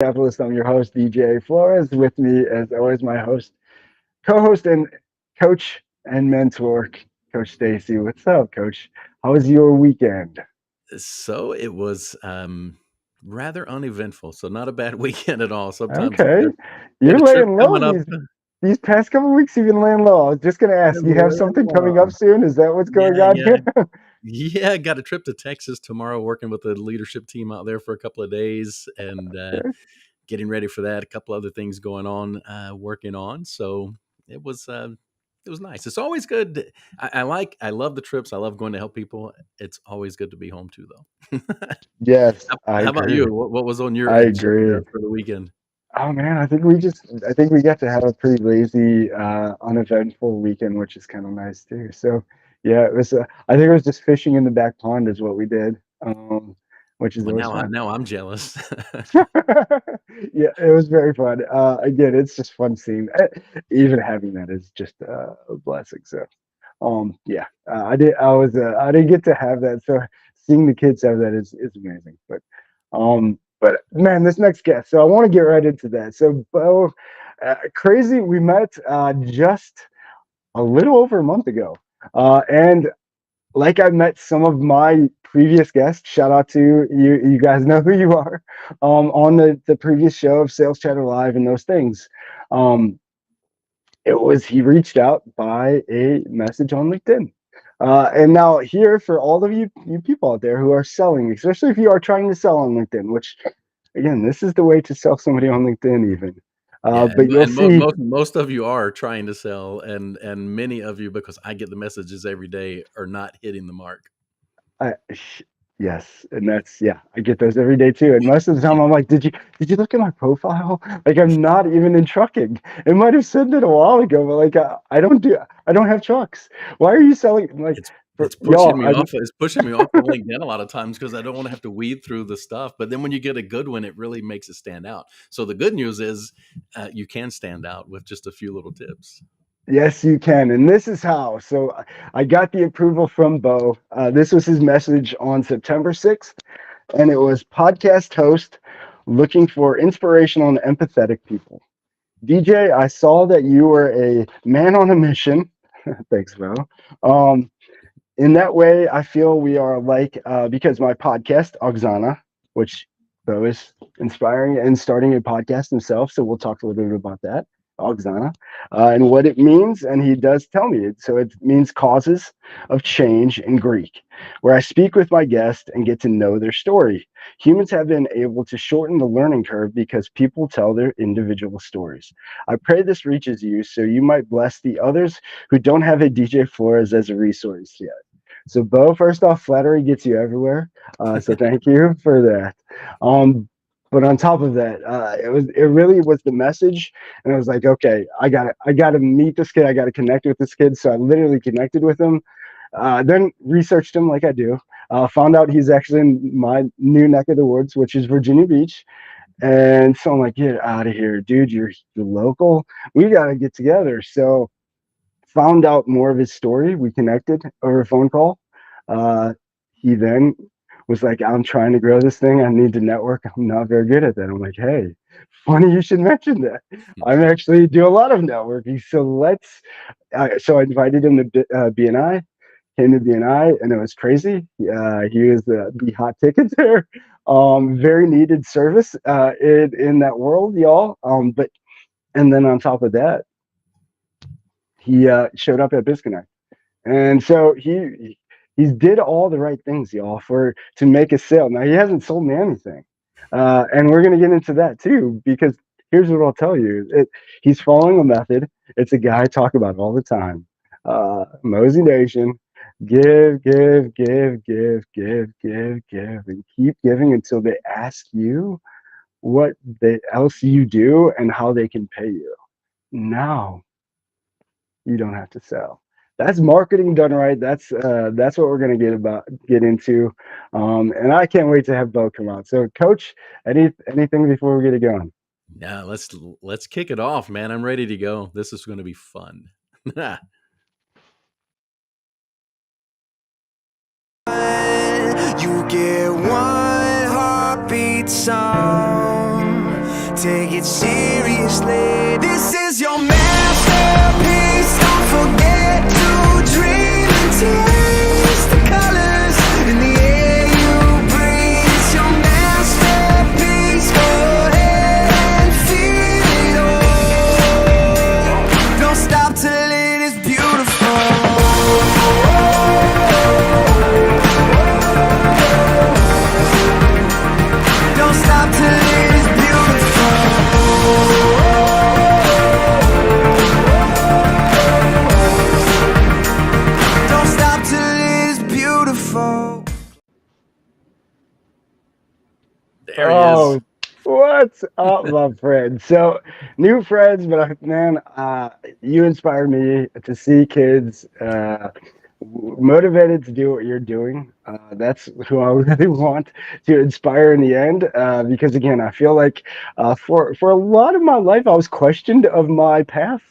Capitalist. I'm your host, DJ Flores. With me, as always, my co-host, and coach and mentor, Coach Stacey. What's up, Coach? How was your weekend? So it was rather uneventful. So not a bad weekend at all. Sometimes Okay, we had you're a trip laying low coming up. these past couple weeks. You've been laying low. I was just gonna ask, do you have Laying something coming up low. soon? Is that what's going Yeah, on yeah, here? yeah. Got a trip to Texas tomorrow, working with the leadership team out there for a couple of days, and getting ready for that. A couple other things going on, working on. So it was uh, it was nice. It's always good. I love the trips. I love going to help people. It's always good to be home too, though. Yes, how, I how about agree. you? What was on your I agenda agree. for the weekend? Oh man, I think we got to have a pretty lazy, uneventful weekend, which is kind of nice too. So yeah, it was. I think it was just fishing in the back pond is what we did, which is Well, always now fun. I'm jealous. Yeah, it was very fun. Again, it's just fun seeing. Even having that is just a blessing. So, yeah, I didn't get to have that. So seeing the kids have that is amazing. But man, this next guest. So I want to get right into that. So Beau, crazy. We met just a little over a month ago, and like I met some of my previous guests. Shout out to you. You guys know who you are. On the previous show of Sales Chatter Live and those things. Um, it was he reached out by a message on LinkedIn. And now here for all of you people out there who are selling, especially if you are trying to sell on LinkedIn, which again, this is the way to sell somebody on LinkedIn even. Yeah, But you'll and see, most of you are trying to sell, and many of you, because I get the messages every day, are not hitting the mark. I, yes, and that's yeah, I get those every day too. And most of the time, I'm like, did you look at my profile? Like, I'm not even in trucking. It might have said it a while ago, but like, I don't have trucks. Why are you selling? Like, It's for y'all, I It's pushing me off of LinkedIn a lot of times because I don't want to have to weed through the stuff. But then when you get a good one, it really makes it stand out. So the good news is you can stand out with just a few little tips. yes, you can, and this is how. So I got the approval from Beau. This was his message on September 6th, and it was podcast host looking for inspirational and empathetic people. DJ, I saw that you were a man on a mission. Thanks, Beau. Um, in that way, I feel we are alike because my podcast, Auxano, which Beau is inspiring and starting a podcast himself. So we'll talk a little bit about that, Auxano, and what it means. And he does tell me it. So it means causes of change in Greek, where I speak with my guest and get to know their story. Humans have been able to shorten the learning curve because people tell their individual stories. I pray this reaches you so you might bless the others who don't have a DJ Flores as a resource yet. So, Beau, first off, flattery gets you everywhere. So, thank you for that. Um, but on top of that, it really was the message, and I was like, okay, I got to meet this kid. I got to connect with this kid. So I literally connected with him. Then researched him like I do. Found out he's actually in my new neck of the woods, which is Virginia Beach. And so I'm like, get out of here, dude. You're local. We got to get together. So found out more of his story. We connected over a phone call. Uh, he then was like, I'm trying to grow this thing. I need to network. I'm not very good at that. I'm like, hey, funny you should mention that. I actually do a lot of networking. So so I invited him to BNI, came to BNI, and it was crazy. He was the hot ticket there. Very needed service in that world, y'all. And then on top of that, he showed up at BizConnect. And so he's did all the right things, y'all, for to make a sale. Now he hasn't sold me anything, and we're gonna get into that too because here's what I'll tell you: he's following a method. It's a guy I talk about all the time. Mosey Nation, give, and keep giving until they ask you what else you do and how they can pay you. Now you don't have to sell. That's marketing done right. That's what we're gonna get into, and I can't wait to have Beau come out. So, Coach, anything before we get it going? Yeah, let's kick it off, man. I'm ready to go. This is going to be fun. You get one heartbeat song. Take it seriously. This is your masterpiece. Don't forget to dream and taste the colors in the air you breathe. It's your masterpiece. Go ahead and feel it all. Don't stop till it is beautiful. Don't stop till it is beautiful. Don't stop till it is beautiful. There he is. Oh, what's up, my friend? So, new friends, but man, you inspire me to see kids motivated to do what you're doing. That's who I really want to inspire in the end. Because again, I feel like for a lot of my life, I was questioned of my path.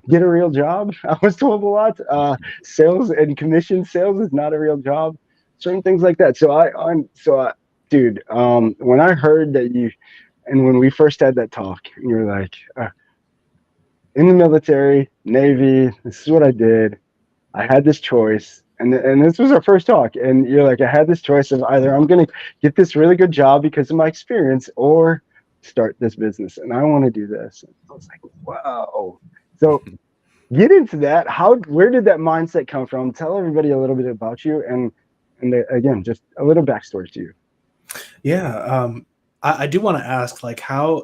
Get a real job. I was told a lot. Sales and commission sales is not a real job. Certain things like that. So, dude, when I heard that and when we first had that talk, you're like, in the military, Navy, this is what I did. I had this choice, and this was our first talk, and you're like, I had this choice of either I'm gonna get this really good job because of my experience, or start this business, and I want to do this. And I was like, wow. So get into that. Where did that mindset come from? Tell everybody a little bit about you, and again, just a little backstory to you. Yeah, I do want to ask, like, how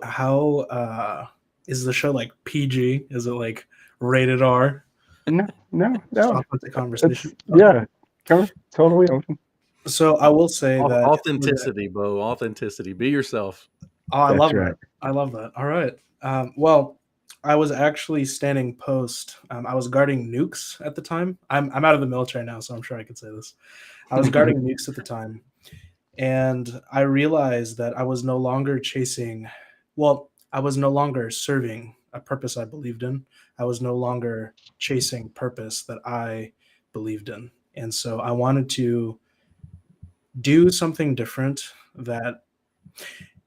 is the show like PG? Is it like rated R? No, no, Just no. authentic It's conversation. Okay. yeah, totally open. So I will say that Authenticity, Beau. Authenticity. Be yourself. oh, I That's love right. that. I love that. All right. Well, I was actually standing post. I was guarding nukes at the time. I'm out of the military now, so I'm sure I could say this. I was guarding nukes at the time, and I realized that I was no longer chasing. Well, I was no longer serving a purpose I believed in. I was no longer chasing purpose that I believed in, and so I wanted to do something different. That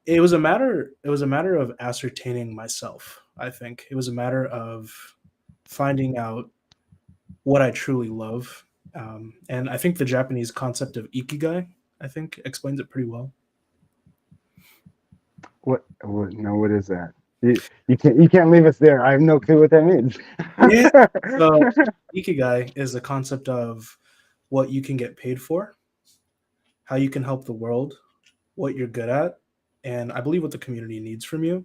it was a matter of ascertaining myself. I think it was a matter of finding out what I truly love, and I think the Japanese concept of ikigai, I think, explains it pretty well. What? No, what is that? You can't leave us there. I have no clue what that means. Yeah. So ikigai is the concept of what you can get paid for, how you can help the world, what you're good at, and I believe what the community needs from you.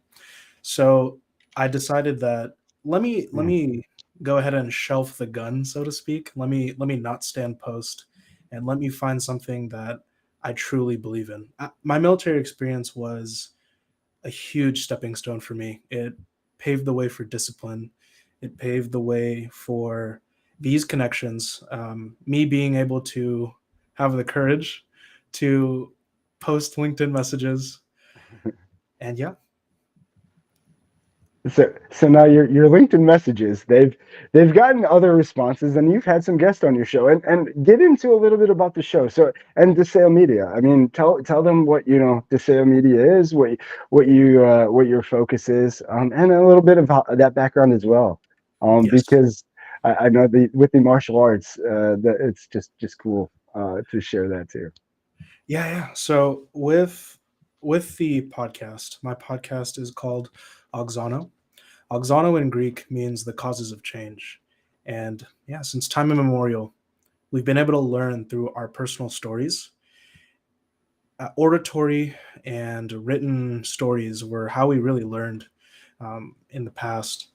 So I decided that let me go ahead and shelf the gun, so to speak. Let me not stand post, and let me find something that I truly believe in. My military experience was a huge stepping stone for me. It paved the way for discipline. It paved the way for these connections. Me being able to have the courage to post LinkedIn messages, and yeah, So now your LinkedIn messages, they've gotten other responses, and you've had some guests on your show, and get into a little bit about the show. So, and Deseo Media. I mean, tell them what Deseo Media is, what your focus is, and a little bit of that background as well. yes. Because I know with the martial arts, that it's just cool to share that too. Yeah, yeah. So with the podcast, my podcast is called Auxano. Auxano in Greek means the causes of change. And yeah, since time immemorial, we've been able to learn through our personal stories. Oratory and written stories were how we really learned in the past.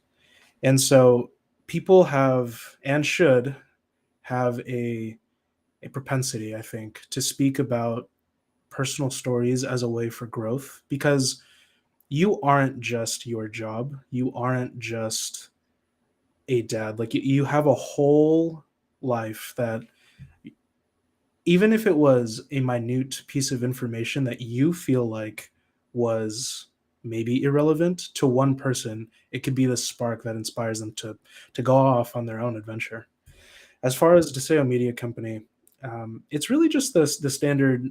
And so people have and should have a propensity, I think, to speak about personal stories as a way for growth, because you aren't just your job. You aren't just a dad. Like you have a whole life that, even if it was a minute piece of information that you feel like was maybe irrelevant to one person, it could be the spark that inspires them to go off on their own adventure. As far as Deseo Media Company, it's really just the standard.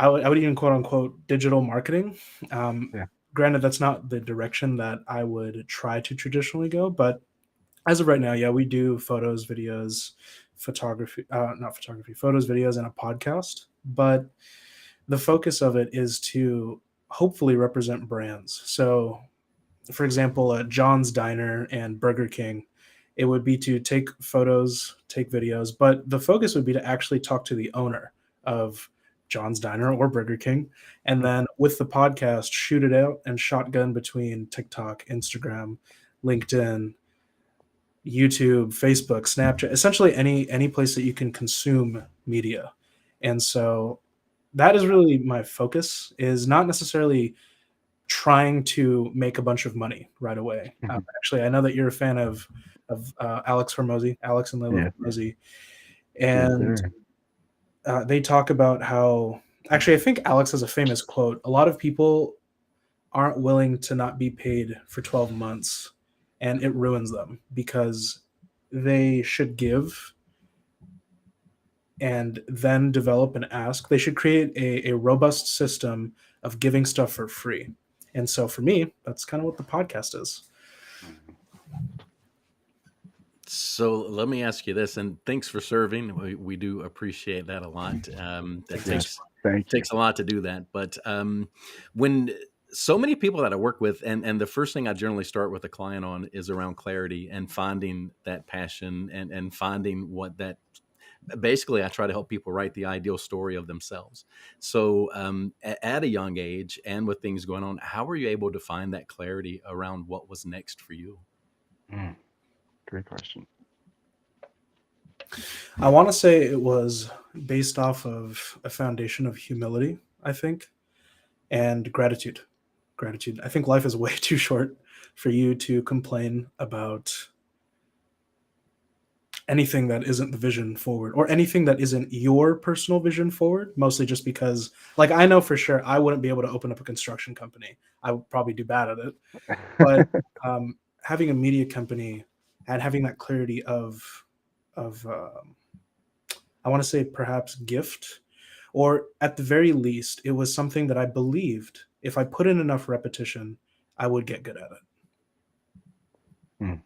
I would even quote unquote digital marketing. Um, Yeah. Granted, that's not the direction that I would try to traditionally go, but as of right now, yeah, we do photos, videos, photography, not photography, photos, videos, and a podcast. But the focus of it is to hopefully represent brands. So, for example, at John's Diner and Burger King, it would be to take photos, take videos, but the focus would be to actually talk to the owner of John's Diner or Burger King. And then with the podcast, shoot it out and shotgun between TikTok, Instagram, LinkedIn, YouTube, Facebook, Snapchat, essentially any place that you can consume media. And so that is really my focus, is not necessarily trying to make a bunch of money right away. Mhm. Actually, I know that you're a fan of Alex Hormozy, Alex and Layla Yeah. Hormozy, Yes, and sir. they talk about how, actually, I think Alex has a famous quote. A lot of people aren't willing to not be paid for 12 months, and it ruins them because they should give and then develop and ask. They should create a robust system of giving stuff for free. And so for me, that's kind of what the podcast is. So let me ask you this, and thanks for serving. We do appreciate that a lot. That Yeah. takes Thank you. takes a lot to do that. But when so many people that I work with, and the first thing I generally start with a client on is around clarity and finding that passion and finding what that. Basically, I try to help people write the ideal story of themselves. So, at a young age, and with things going on, how were you able to find that clarity around what was next for you? Mm, great question. I want to say it was based off of a foundation of humility, I think, and gratitude. Gratitude. I think life is way too short for you to complain about anything that isn't the vision forward, or anything that isn't your personal vision forward, mostly just because, like, I know for sure I wouldn't be able to open up a construction company. I would probably do bad at it. But having a media company and having that clarity of I want to say perhaps gift, or at the very least, it was something that I believed if I put in enough repetition, I would get good at it. Mm,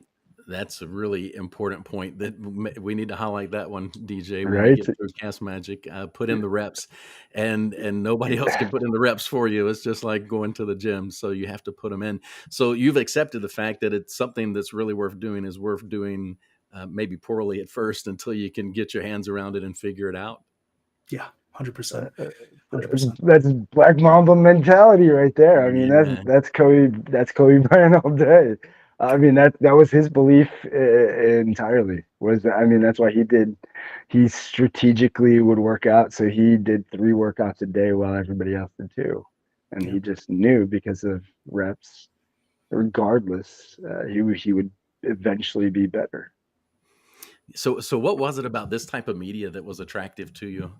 That's a really important point that we need to highlight that one, DJ. When you right? get through Cast Magic, put in the reps, and nobody else can put in the reps for you. It's just like going to the gym, so you have to put them in. So you've accepted the fact that it's something that's really worth doing. Is worth doing, maybe poorly at first until you can get your hands around it and figure it out. Yeah, Uh, 100%. uh, 100%. That's Black Mamba mentality right there. I mean, Yeah. that's Kobe Bryant all day. I mean, that was his belief entirely. Was I mean, that's why he strategically would work out. So he did 3 workouts a day while everybody else did 2, and Yeah. he just knew because of reps. Regardless, he would eventually be better. So what was it about this type of media that was attractive to you?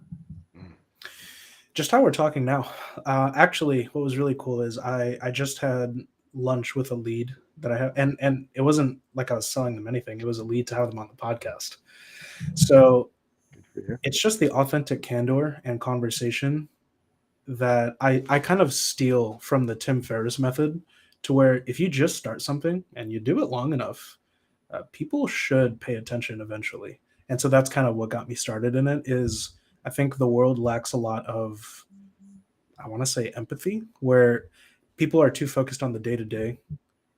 Just how we're talking now. Actually, what was really cool is I just had lunch with a lead that I have, and it wasn't like I was selling them anything. It was a lead to have them on the podcast. So Good for you. it's just the authentic candor and conversation that I kind of steal from the Tim Ferriss method, to where if you just start something and you do it long enough, people should pay attention eventually. And so that's kind of what got me started in it. Is I think the world lacks a lot of, I want to say, empathy, where people are too focused on the day to day,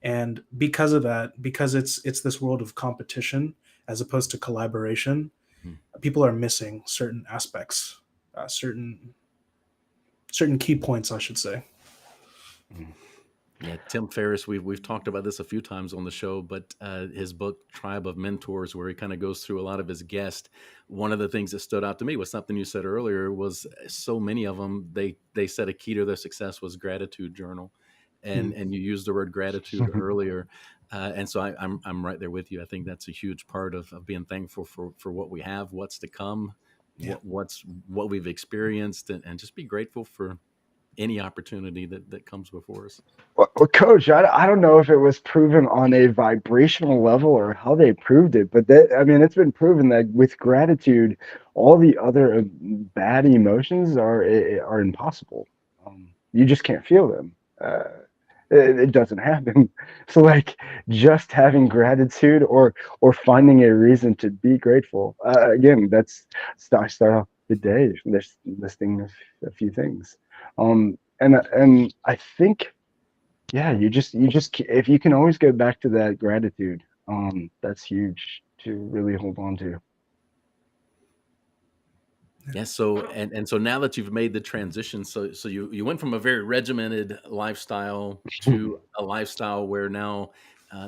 and because of that, because it's this world of competition as opposed to collaboration, Hmm. people are missing certain aspects, certain key points, I should say. Mm. Yeah, Tim Ferriss. We've talked about this a few times on the show, but his book Tribe of Mentors, where he kind of goes through a lot of his guests. One of the things that stood out to me was something you said earlier. Was so many of them they said a key to their success was gratitude journal, Hmm. and you used the word gratitude earlier, and so I'm right there with you. I think that's a huge part of being thankful for what we have, what's to come, Yeah. what we've experienced, and just be grateful for any opportunity that comes before us. Well, Coach, I don't know if it was proven on a vibrational level or how they proved it, but I mean, it's been proven that with gratitude, all the other bad emotions are impossible. You just can't feel them. It doesn't happen. So, like, just having gratitude or finding a reason to be grateful. Again, that's start off the day listing a few things. And I think, yeah, if you can always go back to that gratitude, that's huge to really hold on to. Yeah. So so now that you've made the transition, so you went from a very regimented lifestyle to a lifestyle where now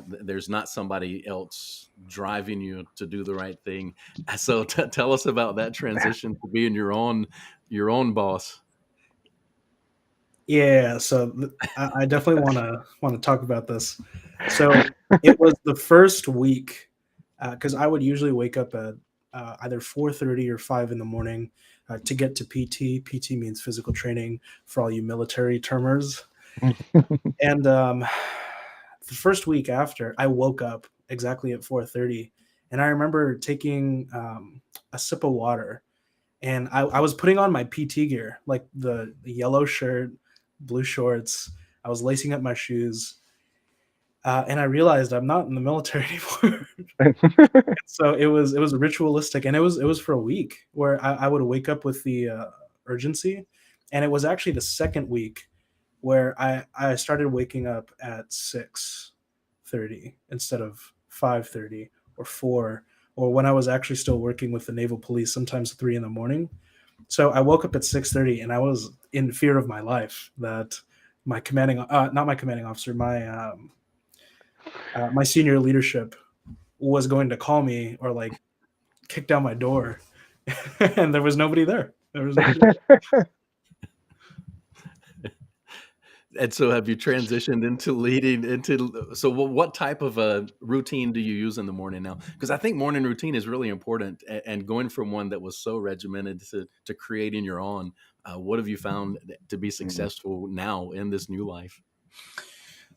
there's not somebody else driving you to do the right thing. So tell us about that transition to being your own boss. Yeah, so I definitely want to talk about this. So it was the first week because I would usually wake up at either 4:30 or 5 in the morning to get to PT. PT means physical training for all you military termers. And the first week after, I woke up exactly at 4:30, and I remember taking a sip of water, and I was putting on my PT gear, like the yellow shirt, blue shorts. I was lacing up my shoes, and I realized I'm not in the military anymore. So it was ritualistic, and it was for a week where I would wake up with the urgency, and it was actually the second week where I started waking up at 6:30 instead of 5:30 or 4, or when I was actually still working with the naval police, sometimes 3 in the morning. So I woke up at 6:30 and I was in fear of my life that my commanding not my commanding officer, my senior leadership was going to call me or like kick down my door. And there was nobody there. There was nobody there. And so have you transitioned into leading into so what type of a routine do you use in the morning now? Because I think morning routine is really important and going from one that was so regimented to creating your own. What have you found to be Mhm. successful now in this new life?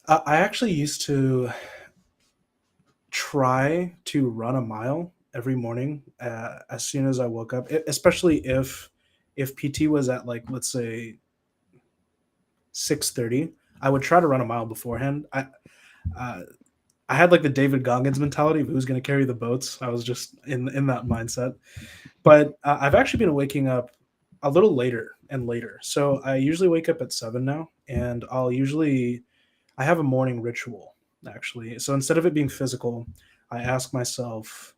I actually used to try to run a mile every morning as soon as I woke up, especially if PT was at like let's say 6:30. I would try to run a mile beforehand. Uh, I had like the David Goggins mentality of who's going to carry the boats. I was just in that mindset. But I've actually been waking up a little later and later. So I usually wake up at 7 now, and I have a morning ritual actually. So instead of it being physical, I ask myself,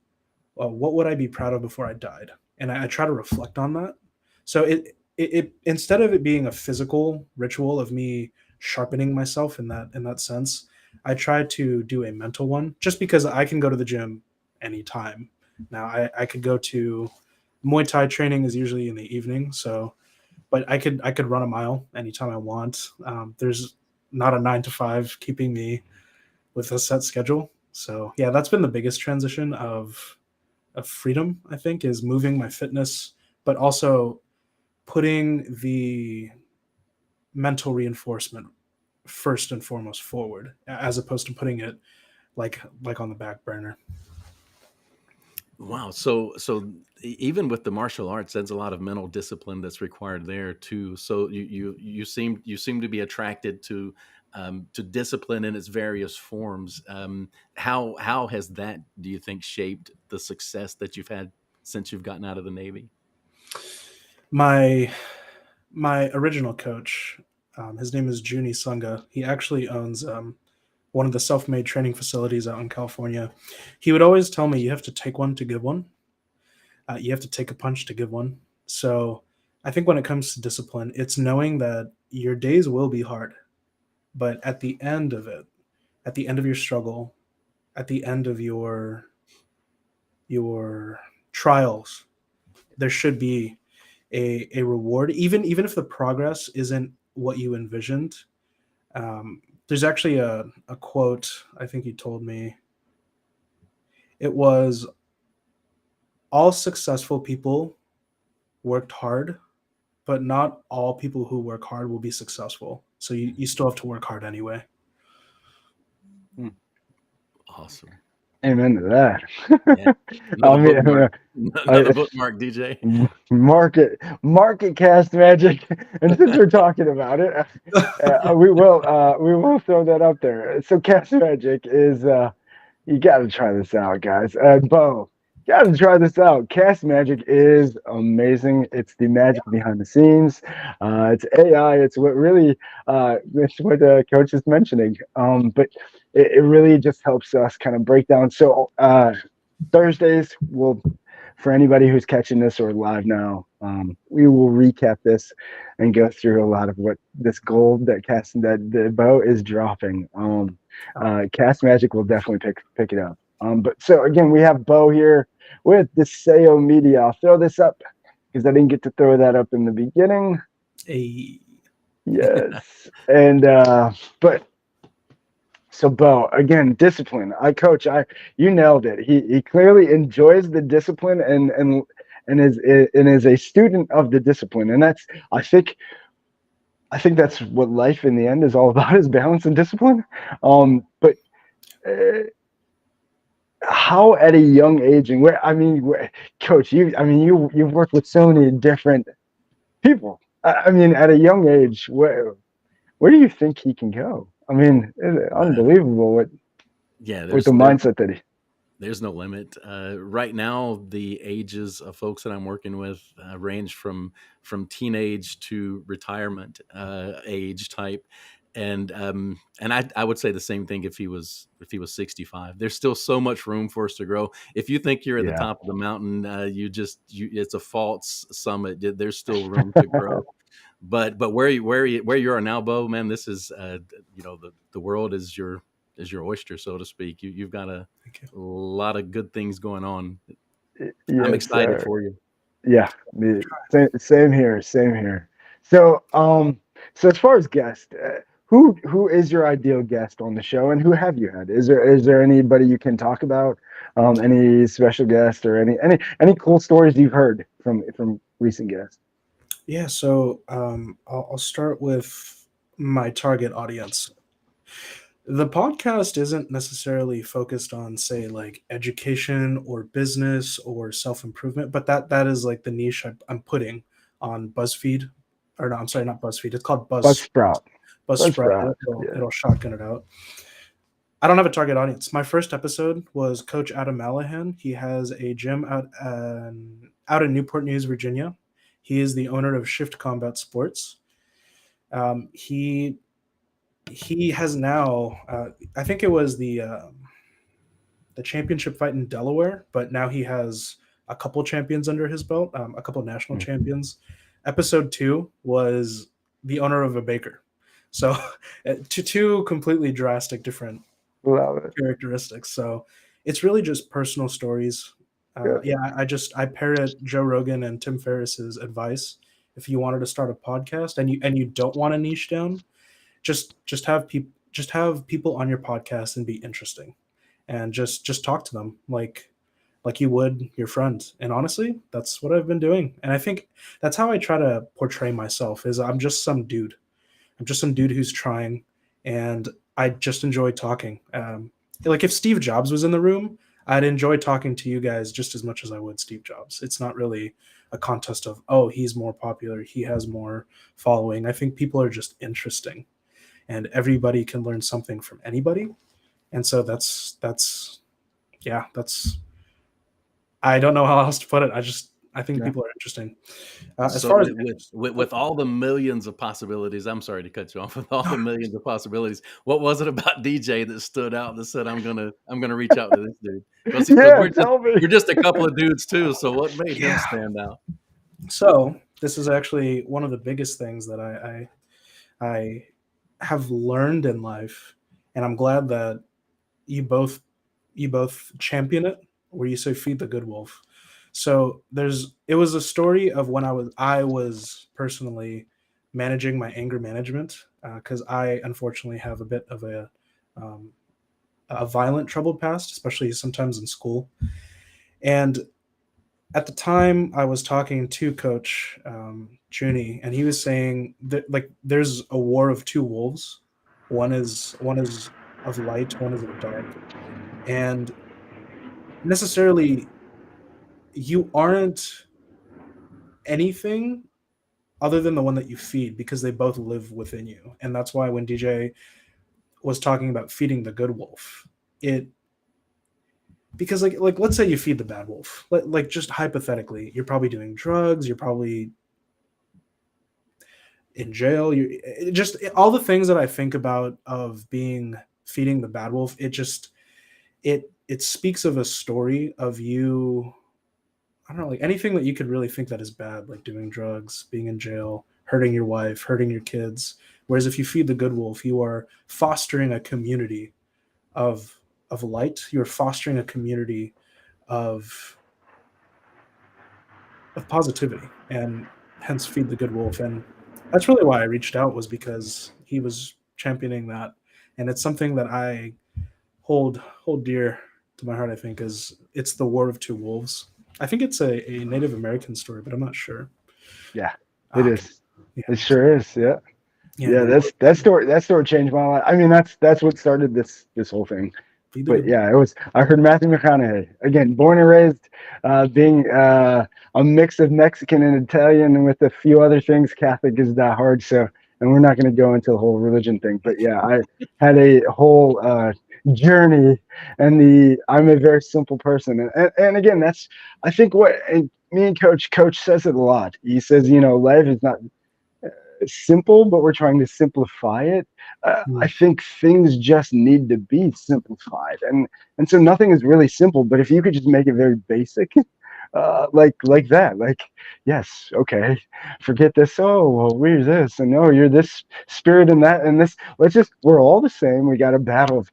what would I be proud of before I died? And I try to reflect on that. So it instead of it being a physical ritual of me sharpening myself in that sense, I try to do a mental one just because I can go to the gym anytime. Now I could go to Muay Thai training is usually in the evening, so but I could run a mile anytime I want. There's not a 9 to 5 keeping me with a set schedule. So yeah, that's been the biggest transition of freedom, I think, is moving my fitness, but also putting the mental reinforcement first and foremost forward, as opposed to putting it like on the back burner. Wow. So even with the martial arts, there's a lot of mental discipline that's required there too. So you seem to be attracted to discipline in its various forms. How has that, do you think, shaped the success that you've had since you've gotten out of the Navy? My my original coach, his name is Juni Sunga. He actually owns one of the self-made training facilities out in California. He would always tell me, "You have to take one to give one. You have to take a punch to give one." So I think when it comes to discipline, it's knowing that your days will be hard, but at the end of it, at the end of your struggle, at the end of your trials, there should be a reward, even if the progress isn't what you envisioned. There's actually a quote I think he told me. It was all successful people worked hard, but not all people who work hard will be successful. So you still have to work hard anyway. Awesome. Amen to that. Yeah. I Another mean, bookmark. Another I, bookmark, DJ. market cast magic, and since we're talking about it, we will throw that up there. So cast magic is you got to try this out, guys. Beau, got to try this out. Cast magic is amazing. It's the magic behind the scenes. It's AI. It's what really it's what coach is mentioning. But it really just helps us kind of break down. So Thursdays will, for anybody who's catching this or live now, we will recap this and go through a lot of what this gold that the Beau is dropping. Cast Magic will definitely pick it up. But so again, we have Beau here with Deseo Media. I'll throw this up because I didn't get to throw that up in the beginning. Hey. Yes, and but so Beau, again, discipline. You nailed it. He clearly enjoys the discipline and is a student of the discipline, and that's I think that's what life in the end is all about, is balance and discipline. But how at a young age, and Coach, you've worked with so many different people. I mean, at a young age, where do you think he can go? I mean, it's unbelievable Yeah, with the mindset that there's no limit. Right now, the ages of folks that I'm working with range from teenage to retirement age type, and I would say the same thing if he was 65. There's still so much room for us to grow. If you think you're at the Yeah. top of the mountain, it's a false summit. There's still room to grow. But where you are now, Beau, man, this is the world is your oyster, so to speak. You've got a lot of good things going on. I'm excited for you. Yeah, same here. So, so as far as guest, who is your ideal guest on the show, and who have you had? Is there anybody you can talk about? Any special guest or any cool stories you've heard from recent guests? Yeah, so I'll start with my target audience. The podcast isn't necessarily focused on, say, like education or business or self-improvement, but that is like the niche I'm putting on BuzzFeed. Or no, I'm sorry, not BuzzFeed. It's called Buzzsprout. Buzzsprout. Yeah. It'll shotgun it out. I don't have a target audience. My first episode was Coach Adam Malahan. He has a gym out in Newport News, Virginia. He is the owner of Shift Combat Sports. He has now, I think it was the championship fight in Delaware, but now he has a couple champions under his belt, a couple national champions. Episode 2 was the owner of a baker. So two completely drastic different characteristics. So it's really just personal stories. I parrot Joe Rogan and Tim Ferriss's advice. If you wanted to start a podcast and you don't want to niche down, just have people on your podcast and be interesting, and just talk to them like you would your friend. And honestly, that's what I've been doing, and I think that's how I try to portray myself. Is I'm just some dude who's trying, and I just enjoy talking. Like if Steve Jobs was in the room, I'd enjoy talking to you guys just as much as I would Steve Jobs. It's not really a contest of, oh, he's more popular, he has more following. I think people are just interesting, and everybody can learn something from anybody. And so that's I don't know how else to put it. I think people are interesting. As So far as with all the millions of possibilities, I'm sorry to cut you off. With all the millions of possibilities, what was it about DJ that stood out that said I'm gonna reach out to this dude? Because we're just a couple of dudes too. So what made him stand out? So this is actually one of the biggest things that I have learned in life, and I'm glad that you both champion it, where you say feed the good wolf. So it was a story of when I was personally managing my anger management, because I unfortunately have a bit of a violent troubled past, especially sometimes in school. And at the time, I was talking to Coach Junie, and he was saying that like there's a war of two wolves. One is of light, one is of dark, and necessarily you aren't anything other than the one that you feed because they both live within you. And that's why when DJ was talking about feeding the good wolf, it because like let's say you feed the bad wolf, like just hypothetically, you're probably doing drugs, you're probably in jail, you just all the things that I think about of being feeding the bad wolf. It just it speaks of a story of you. I don't know, like anything that you could really think that is bad, like doing drugs, being in jail, hurting your wife, hurting your kids. Whereas if you feed the good wolf, you are fostering a community of light. You're fostering a community of positivity, and hence feed the good wolf. And that's really why I reached out, was because he was championing that, and it's something that I hold dear to my heart. I think is it's the War of Two Wolves. I think it's a Native American story, but I'm not sure. Yeah, it Okay. is. Yeah. It sure is. Yeah. Yeah. Yeah, that story changed my life. I mean, that's what started this whole thing. Feed the But good wolf. yeah, it was. I heard Matthew McConaughey again, born and raised, being a mix of Mexican and Italian, and with a few other things. Catholic is that hard, so and we're not going to go into the whole religion thing. But yeah, I had a whole journey, and I'm a very simple person, and again, that's I think what and me and Coach says it a lot. He says, life is not simple, but we're trying to simplify it. I Mm. think things just need to be simplified, and so nothing is really simple. But if you could just make it very basic, like that, like yes, okay, forget this. Oh, well, we're this, and no, you're this spirit and that, and this. We're all the same. We got a battle of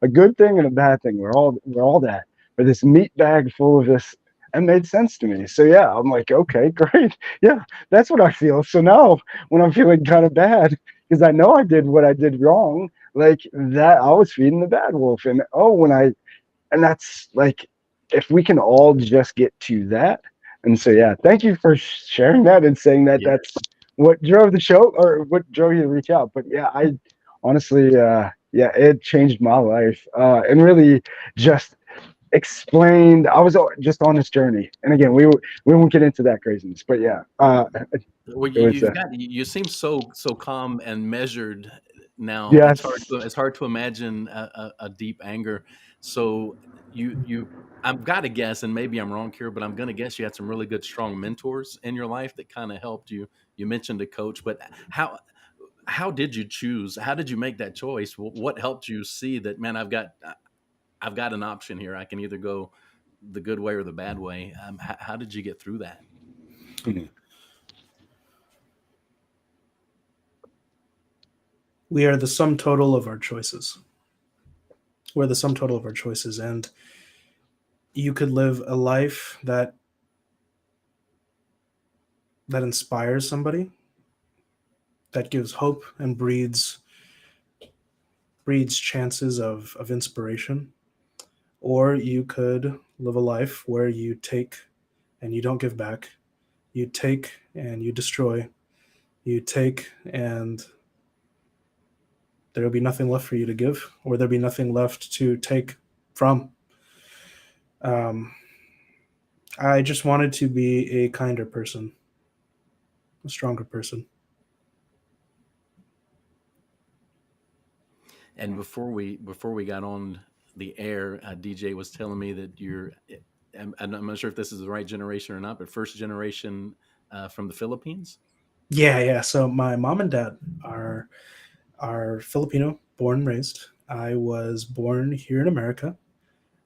a good thing and a bad thing. We're all that. Or this meat bag full of this. It made sense to me. So yeah, I'm like, okay, great. Yeah, that's what I feel. So now when I'm feeling kind of bad because I know I did what I did wrong. Like that, I was feeding the bad wolf, and and that's like, if we can all just get to that. And so, yeah, thank you for sharing that and saying that Yeah. that's what drove the show or what drove you to reach out. But yeah, I honestly, yeah, it changed my life and really just explained. I was just on this journey, and again, we won't get into that craziness, but yeah, Well, it was you seem so calm and measured now. yes. It's hard to imagine a deep anger. So you I've got to guess, and maybe I'm wrong here, but I'm going to guess you had some really good, strong mentors in your life that kind of helped you. You mentioned a coach, but how did you choose? How did you make that choice? What helped you see that, man, I've got an option here. I can either go the good way or the bad way. How did you get through that? Mhm. We are the sum total of our choices. We're the sum total of our choices, and you could live a life that inspires somebody, that gives hope and breeds chances of inspiration, or you could live a life where you take and you don't give back. You take and you destroy. You take and there will be nothing left for you to give, or there'll be nothing left to take from. Um, I just wanted to be a kinder person, a stronger person. And before we got on the air, DJ was telling me that I'm not sure if this is the right generation or not, but first generation from the Philippines. Yeah, yeah. So my mom and dad are Filipino, born and raised. I was born here in America.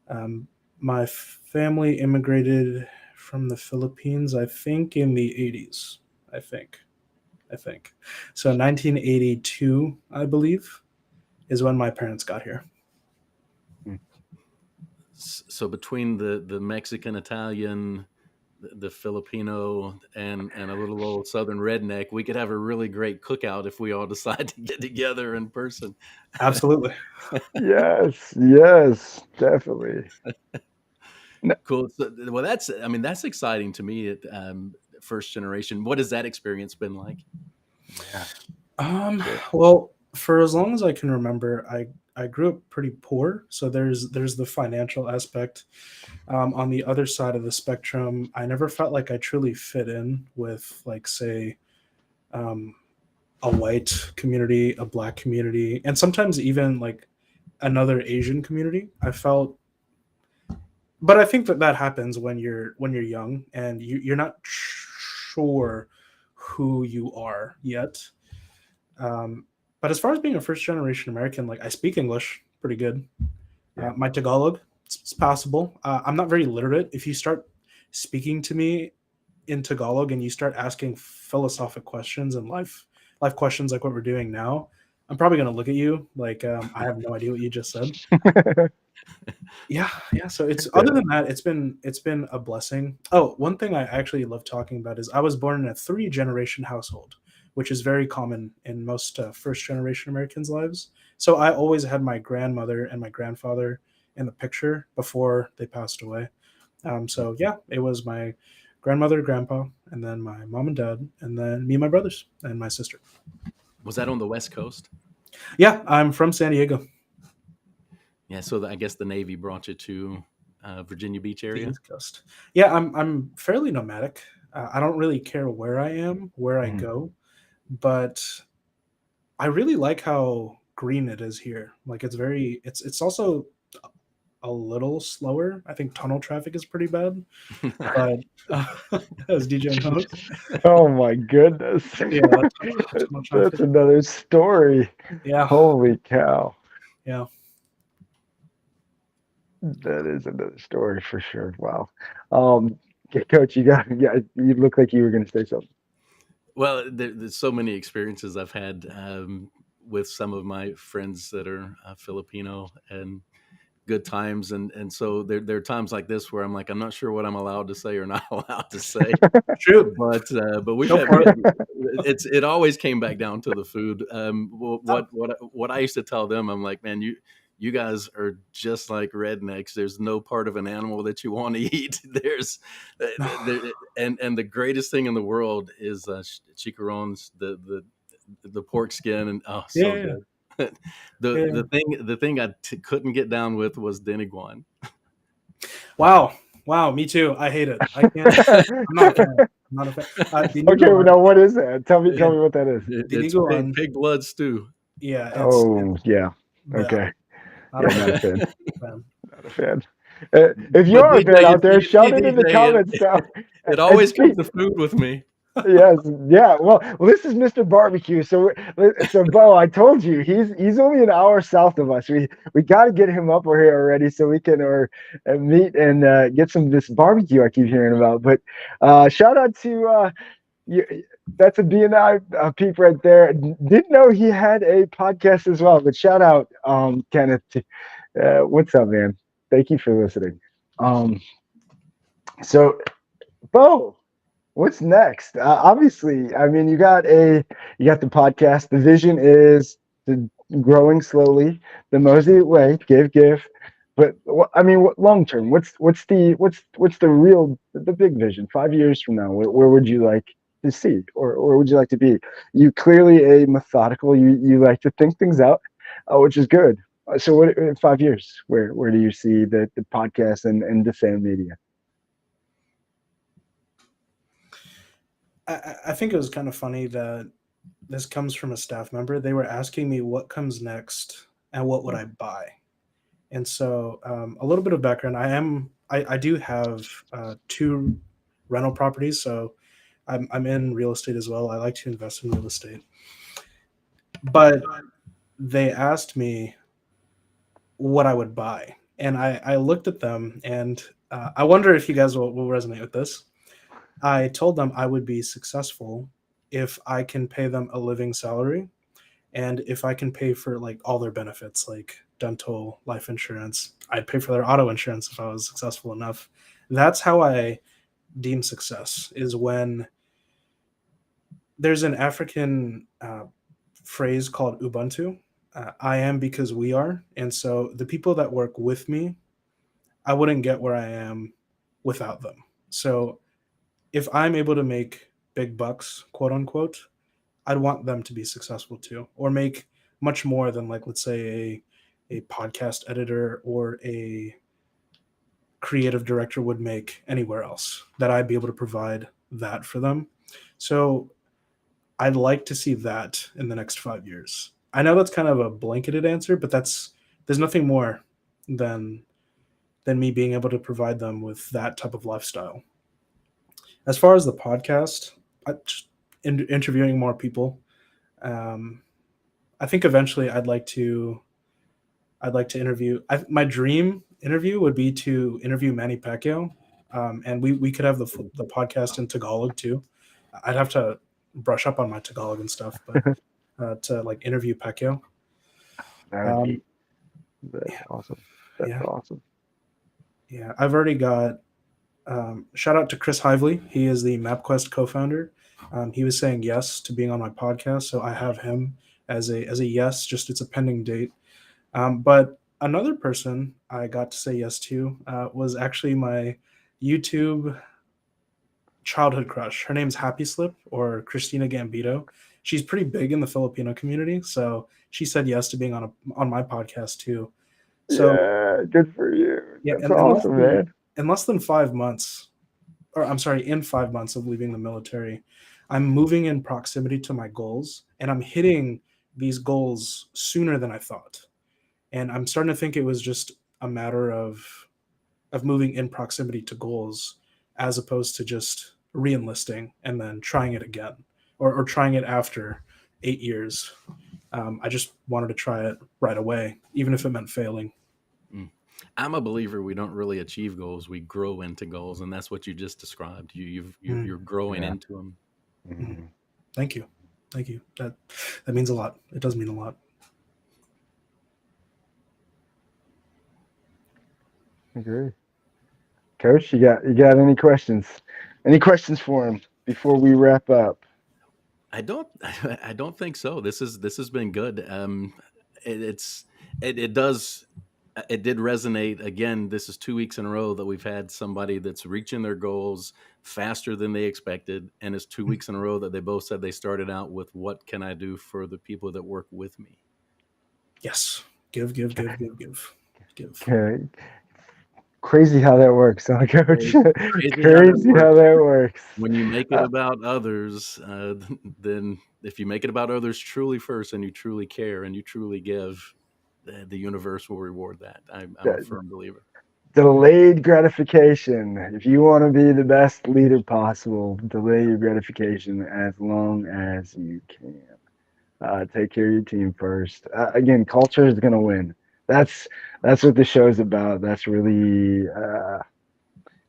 Um, my family immigrated from the Philippines, I think, in the 80s. I think. I think. So 1982, I believe, is when my parents got here. So between the Mexican, Italian, the Filipino, and a little old Southern redneck, we could have a really great cookout if we all decide to get together in person. Absolutely. Yes, yes, definitely. Cool. So, well, that's exciting to me. first generation. What has that experience been like? Yeah. Well, for as long as I can remember, I grew up pretty poor, so there's the financial aspect. On the other side of the spectrum, I never felt like I truly fit in with, like, say, um, a white community, a black community, and sometimes even like another Asian community. I felt, but I think that that happens when you're young and you're not sure who you are yet. But as far as being a first generation American, like, I speak English pretty good. My Tagalog, it's passable. I'm not very literate. If you start speaking to me in Tagalog and you start asking philosophic questions and life questions like what we're doing now, I'm probably going to look at you like, I have no idea what you just said. Yeah, yeah. So it's, other than that, it's been a blessing. Oh, one thing I actually love talking about is I was born in a 3-generation household, which is very common in most first generation Americans' lives. So I always had my grandmother and my grandfather in the picture before they passed away. So yeah, it was my grandmother, grandpa, and then my mom and dad, and then me and my brothers and my sister. Was that on the West Coast? Yeah, I'm from San Diego, Yeah, so I guess the Navy brought you to Virginia Beach the area. East Coast. Yeah, I'm fairly nomadic. I don't really care where I am, where I go, but I really like how green it is here. Like, it's also a little slower. I think tunnel traffic is pretty bad, but as DJ knows, Oh my goodness. yeah, tunnel That's traffic. another story. Yeah, Holy cow. yeah. That is another story for sure. Wow. Okay, Coach, you look like you were going to say something. Well, there's so many experiences I've had with some of my friends that are Filipino, and good times, and so there are times like this where I'm like, I'm not sure what I'm allowed to say or not allowed to say. Shoot, But go for we it. had it always came back down to the food. What I used to tell them, I'm like, man, you guys are just like rednecks. There's no part of an animal that you want to eat. There's there, and the greatest thing in the world is chicharrones, the pork skin, and oh, Yeah, so yeah, good. yeah. The thing I couldn't get down with was deniguan. Wow, wow. Me too. I hate it. I can't. I'm not a fan. I'm not a fan. Okay, well, Dinuguan, now what is that? yeah, Tell me what that is. It's Dinuguan, pig blood stew. yeah. It's Oh, yeah. bleh, Okay. not a Yeah, not a fan. fan. Fan. Not a fan. If you But are a fan DJ, out there, shout it in the comments. it And always comes speak. to food with me. Yes, yeah. Well, this is Mr. Barbecue. So Beau, I told you he's only an hour south of us. We got to get him up here already so we can meet and get some of this barbecue I keep hearing about. But shout out to you. That's a BNI peep right there. Didn't know he had a podcast as well. But shout out, Kenneth. What's up, man? Thank you for listening. Um, so Beau. What's next? Obviously, I mean, you got the podcast. The vision is growing slowly, the Mosey way, give. But I mean, what long term? What's the real the big vision? 5 years from now, where would you like to see, or where would you like to be? You clearly a methodical. You like to think things out, which is good. So, what in 5 years? Where do you see the podcast and Deseo Media? I think it was kind of funny that this comes from a staff member. They were asking me what comes next and what would I buy. And so, a little bit of background. I do have 2 rental properties, so I'm in real estate as well. I like to invest in real estate. But they asked me what I would buy, and I looked at them, and I wonder if you guys will resonate with this. I told them I would be successful if I can pay them a living salary and if I can pay for like all their benefits, like dental, life insurance. I'd pay for their auto insurance if I was successful enough. That's how I deem success, is when there's an African phrase called Ubuntu. I am because we are. And so the people that work with me, I wouldn't get where I am without them. So if I'm able to make big bucks, quote unquote, I'd want them to be successful too, or make much more than, like, let's say a podcast editor or a creative director would make anywhere else, that I'd be able to provide that for them. So I'd like to see that in the next 5 years. I know that's kind of a blanketed answer, but there's nothing more than me being able to provide them with that type of lifestyle. As far as the podcast, just interviewing more people. Um, I think eventually I'd like to interview. My dream interview would be to interview Manny Pacquiao, and we could have the podcast in Tagalog too. I'd have to brush up on my Tagalog and stuff, but to like interview Pacquiao. Um, That's yeah, awesome. That's yeah, awesome. yeah. I've already got. Shout out to Chris Hively. He is the MapQuest co-founder. He was saying yes to being on my podcast, so I have him as a yes. Just it's a pending date. But another person I got to say yes to was actually my YouTube childhood crush. Her name's Happy Slip, or Christina Gambito. She's pretty big in the Filipino community, so she said yes to being on my podcast too. So Yeah, good for you. yeah, That's and awesome, man. in less than 5 months, or I'm sorry, in 5 months of leaving the military, I'm moving in proximity to my goals, and I'm hitting these goals sooner than I thought. And I'm starting to think it was just a matter of moving in proximity to goals, as opposed to just re-enlisting and then trying it again, or trying it after 8 years. I just wanted to try it right away, even if it meant failing. Mm. I'm a believer we don't really achieve goals; we grow into goals, and that's what you just described. Mm, You're growing Yeah. into them. mm. Mhm. Thank you, thank you. That means a lot. It does mean a lot. Agree. Coach, you got any questions? Any questions for him before we wrap up? I don't I don't think so. This has been good. It, it's it does it did resonate again. This is 2 weeks in a row that we've had somebody that's reaching their goals faster than they expected, and it's 2 weeks in a row that they both said they started out with what can I do for the people that work with me. Yes, give, give, give, give, give, give. Okay. Crazy how that works, huh, Coach? Crazy how that Crazy works. how that works. When you make it Uh, about others, then if you make it about others truly first, and you truly care and you truly give, the universe will reward that. I'm a that firm believer. delayed gratification. If you want to be the best leader possible, delay your gratification as long as you can. Take care of your team first. Again, culture is going to win. That's that's what the show's about. That's really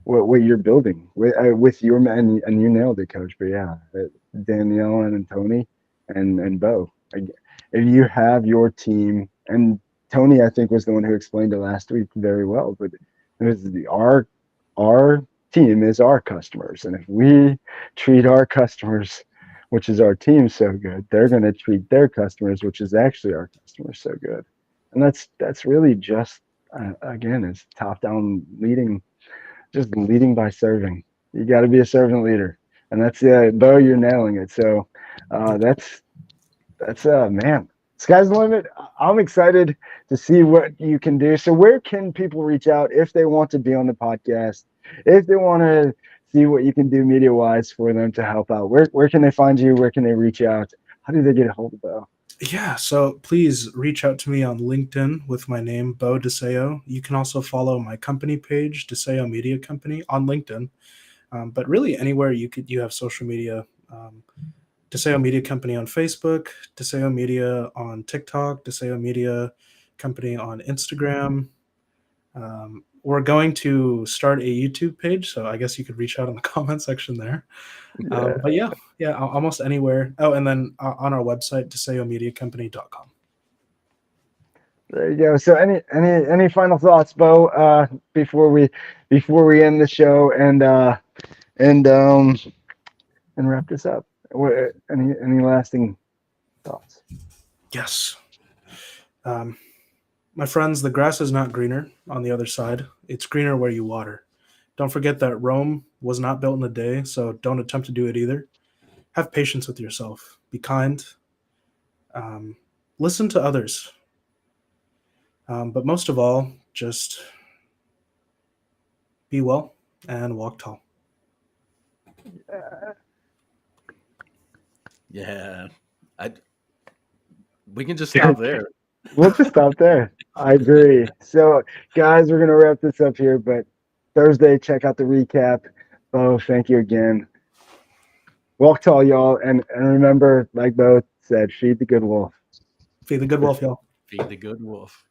what you're building with your man, and you nailed it, Coach. But yeah, Danielle and Tony and Beau. If you have your team, and Tony, I think was the one who explained it last week very well. But it was our team is our customers, and if we treat our customers, which is our team, so good, they're going to treat their customers, which is actually our customers, so good. And that's really just again, it's top down leading, just leading by serving. You got to be a servant leader, and that's Beau. You're nailing it. So Thank you. that's man, sky's the limit. I'm excited to see what you can do. So where can people reach out if they want to be on the podcast, if they want to see what you can do media wise for them to help out? Where can they find you? Where can they reach out? How do they get a hold of Beau? Yeah, so please reach out to me on LinkedIn with my name, Beau Deseo. You can also follow my company page, Deseo Media Company, on LinkedIn. But really, anywhere you have social media, Deseo Media Company on Facebook, Deseo Media on TikTok, Deseo Media Company on Instagram. We're going to start a YouTube page, so I guess you could reach out in the comment section there. Yeah, But yeah, almost anywhere. Oh, and then on our website, DeseoMediaCompany.com. there you go. So any final thoughts, Beau, before we end the show and and wrap this up? Any lasting thoughts? Yes. My friends, the grass is not greener on the other side. It's greener where you water. Don't forget that Rome was not built in a day, so don't attempt to do it either. Have patience with yourself. Be kind. Listen to others. But most of all, just be well and walk tall. Yeah. We can just stop there. We'll just stop there. I agree. So, guys, we're going to wrap this up here, but Thursday, check out the recap. Beau, thank you again. Walk tall, y'all. And remember, like Beau said, feed the good wolf. Feed the good wolf, y'all. Feed the good wolf.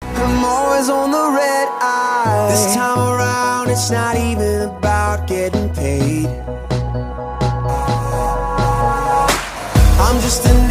I'm always on the red eye. This time around, it's not even about getting paid. I'm just an